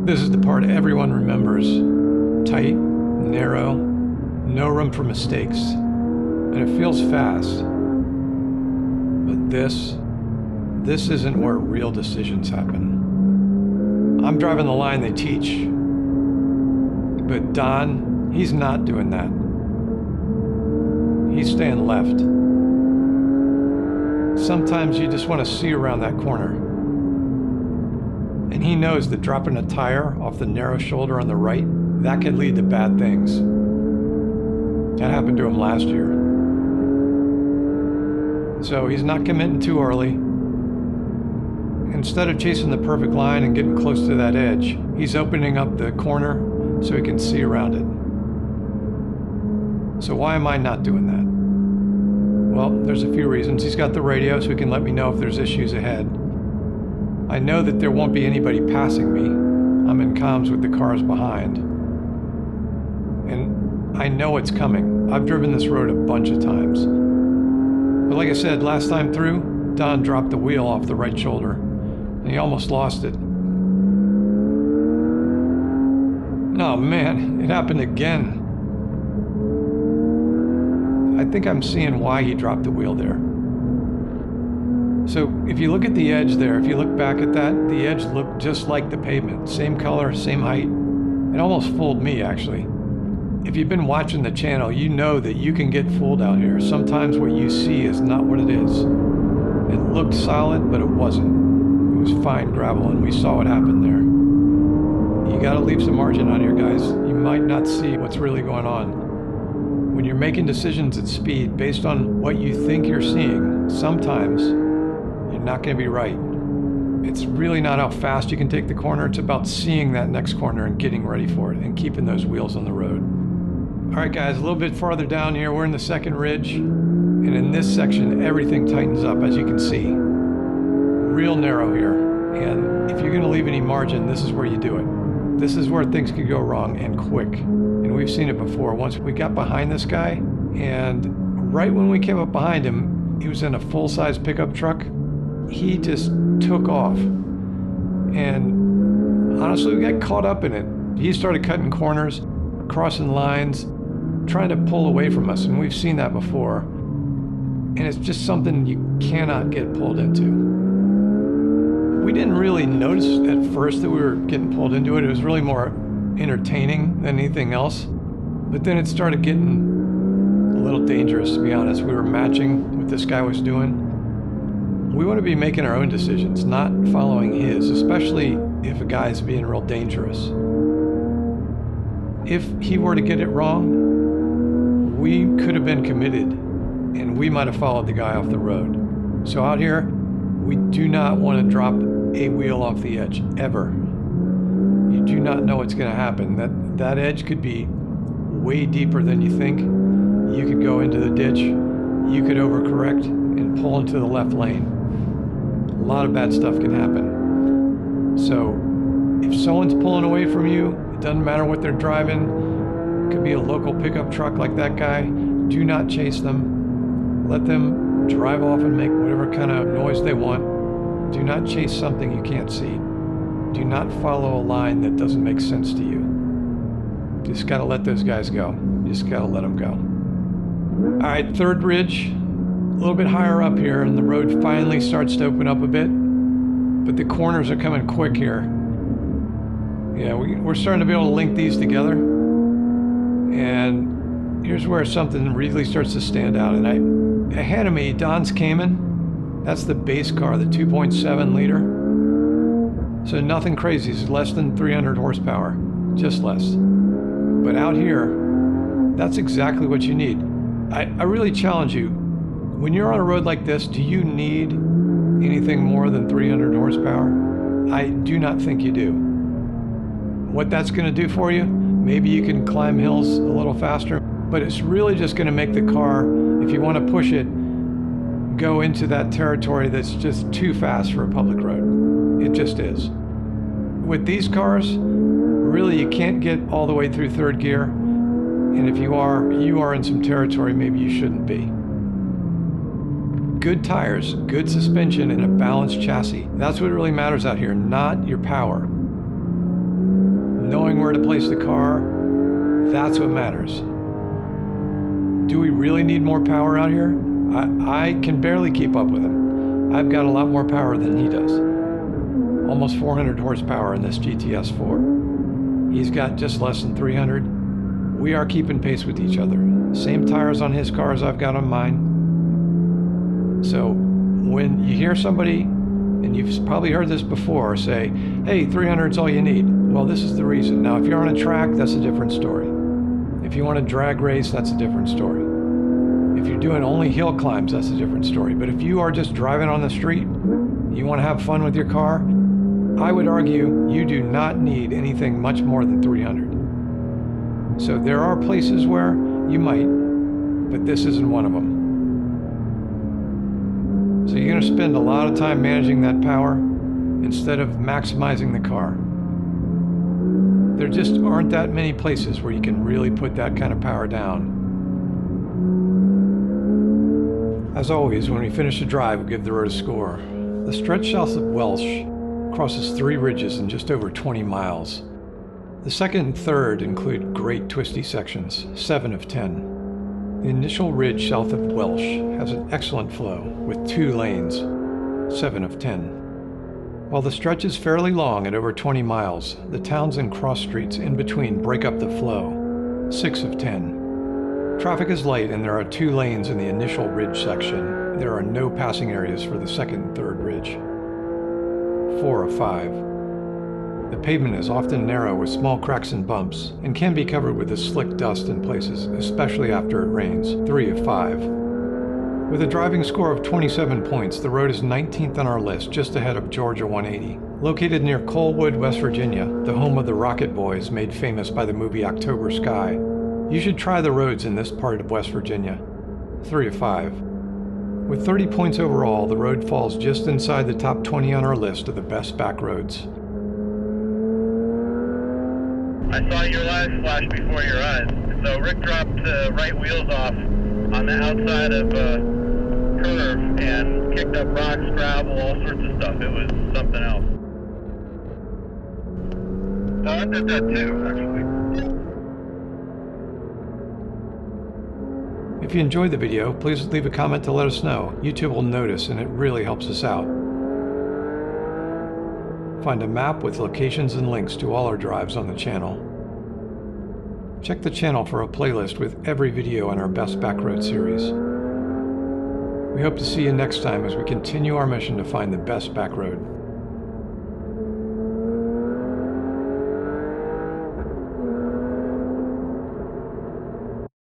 This is the part everyone remembers. Tight, narrow, no room for mistakes. And it feels fast. But this isn't where real decisions happen. I'm driving the line they teach. But Don, he's not doing that. He's staying left. Sometimes you just want to see around that corner. And he knows that dropping a tire off the narrow shoulder on the right, that could lead to bad things. That happened to him last year. So he's not committing too early. Instead of chasing the perfect line and getting close to that edge, he's opening up the corner so he can see around it. So why am I not doing that? Well, there's a few reasons. He's got the radio so he can let me know if there's issues ahead. I know that there won't be anybody passing me. I'm in comms with the cars behind. And I know it's coming. I've driven this road a bunch of times. But like I said, last time through, Don dropped the wheel off the right shoulder, and he almost lost it. Oh man, it happened again. I think I'm seeing why he dropped the wheel there. So if you look at the edge there, if you look back at that, the edge looked just like the pavement. Same color, same height. It almost fooled me, actually. If you've been watching the channel, you know that you can get fooled out here. Sometimes what you see is not what it is. It looked solid, but it wasn't. It was fine gravel, and we saw what happened there. You gotta leave some margin on here, guys. You might not see what's really going on. When you're making decisions at speed based on what you think you're seeing, sometimes you're not gonna be right. It's really not how fast you can take the corner, it's about seeing that next corner and getting ready for it and keeping those wheels on the road. All right guys, a little bit farther down here, we're in the second ridge, and in this section, everything tightens up, as you can see. Real narrow here, and if you're gonna leave any margin, this is where you do it. This is where things could go wrong, and quick. And we've seen it before. Once we got behind this guy, and right when we came up behind him, he was in a full-size pickup truck. He just took off. And honestly, we got caught up in it. He started cutting corners, crossing lines, trying to pull away from us, and we've seen that before. And it's just something you cannot get pulled into. We didn't really notice at first that we were getting pulled into it. It was really more entertaining than anything else. But then it started getting a little dangerous, to be honest. We were matching what this guy was doing. We want to be making our own decisions, not following his, especially if a guy is being real dangerous. If he were to get it wrong, we could have been committed and we might have followed the guy off the road. So out here, we do not want to drop a wheel off the edge, ever. You do not know what's going to happen. That edge could be way deeper than you think. You could go into the ditch, you could overcorrect and pull into the left lane. A lot of bad stuff can happen. So if someone's pulling away from you, it doesn't matter what they're driving. It could be a local pickup truck like that guy. Do not chase them. Let them drive off and make whatever kind of noise they want. Do not chase something you can't see. Do not follow a line that doesn't make sense to you. Just gotta let those guys go. Just gotta let them go. All right, third ridge, a little bit higher up here, and the road finally starts to open up a bit, but the corners are coming quick here. Yeah, we're starting to be able to link these together, and here's where something really starts to stand out. And ahead of me, Don's Cayman, that's the base car, the 2.7 liter. So nothing crazy, it's less than 300 horsepower, just less. But out here, that's exactly what you need. I really challenge you, when you're on a road like this, do you need anything more than 300 horsepower? I do not think you do. What that's gonna do for you, maybe you can climb hills a little faster, but it's really just gonna make the car, if you wanna push it, go into that territory that's just too fast for a public road. It just is. With these cars, really you can't get all the way through third gear, and if you are in some territory maybe you shouldn't be. Good tires, good suspension, and a balanced chassis. That's what really matters out here, not your power. where to place the car, that's what matters. Do we really need more power out here? I can barely keep up with him. I've got a lot more power than he does. Almost 400 horsepower in this GTS 4. He's got just less than 300. We are keeping pace with each other. Same tires on his car as I've got on mine. So when you hear somebody, and you've probably heard this before, say, hey, 300's all you need. Well, this is the reason. Now, if you're on a track, that's a different story. If you want to drag race, that's a different story. If you're doing only hill climbs, that's a different story. But if you are just driving on the street, you want to have fun with your car, I would argue you do not need anything much more than 300. So there are places where you might, but this isn't one of them. So you're going to spend a lot of time managing that power instead of maximizing the car. There just aren't that many places where you can really put that kind of power down. As always, when we finish a drive, we give the road a score. The stretch south of Welsh crosses 3 ridges in just over 20 miles. The second and third include great twisty sections, 7 of 10. The initial ridge south of Welsh has an excellent flow with 2 lanes, 7 of 10. While the stretch is fairly long at over 20 miles, the towns and cross streets in between break up the flow, 6 of 10. Traffic is light and there are 2 lanes in the initial ridge section. There are no passing areas for the second and third ridge, 4 of 5. The pavement is often narrow with small cracks and bumps, and can be covered with a slick dust in places, especially after it rains, 3 of 5. With a driving score of 27 points, the road is 19th on our list, just ahead of Georgia 180. Located near Coalwood, West Virginia, the home of the Rocket Boys made famous by the movie October Sky, you should try the roads in this part of West Virginia, 3 of 5. With 30 points overall, the road falls just inside the top 20 on our list of the best back roads. I saw your live flash before your eyes. So Rick dropped right wheels off on the outside of curve and kicked up rocks, gravel, all sorts of stuff. It was something else. No, I did that too, actually. If you enjoyed the video, please leave a comment to let us know. YouTube will notice and it really helps us out. Find a map with locations and links to all our drives on the channel. Check the channel for a playlist with every video on our Best Backroad series. We hope to see you next time as we continue our mission to find the best backroad.